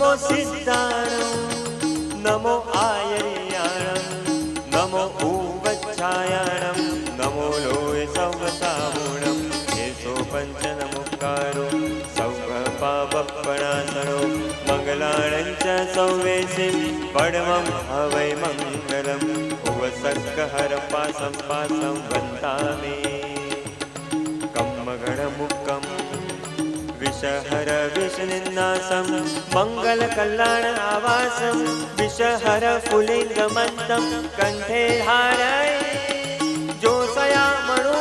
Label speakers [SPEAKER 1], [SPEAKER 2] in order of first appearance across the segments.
[SPEAKER 1] नमो सिद्धाणं नमो आयर्याणं नमो ऊवच्छायाणं नमो लोय सौवसामूणं येसो पञ्चनमुक्कारो सौभपापपणासनो मङ्गलाणं च सौवेशिं परमं हवै मङ्गलम् उवसर्गहरपासं पासं वन्दामि कम्मगणमुक्कम् विषहर विषनिन्नासं मङ्गलकल्याण आवासं विषहर पुलिङ्गमन्तं कण्ठे धारय जोषयामणो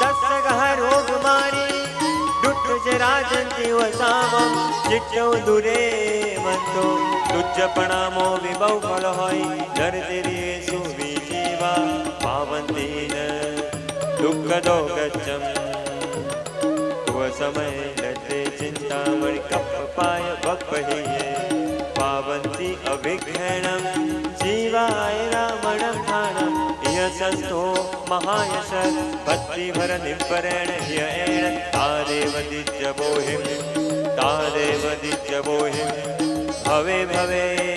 [SPEAKER 1] दशगः रोगमारी दुष्टजराजन्ति वसामं चिट्टौ दूरे मन्तो दुज्जपणामो विभौ फल होय नरतिरेषु विजीवा पावन्ति न दुःखदो गच्छम् समय लटे चिंतामणि कप्पाय भक्पहिये पावन्ति अभिघ्रणं जीवाय रामणं भाणं इह संतो महायश भक्तिभर निपरेण ह्येण तादेव दिज्यबोहिं भवे भवे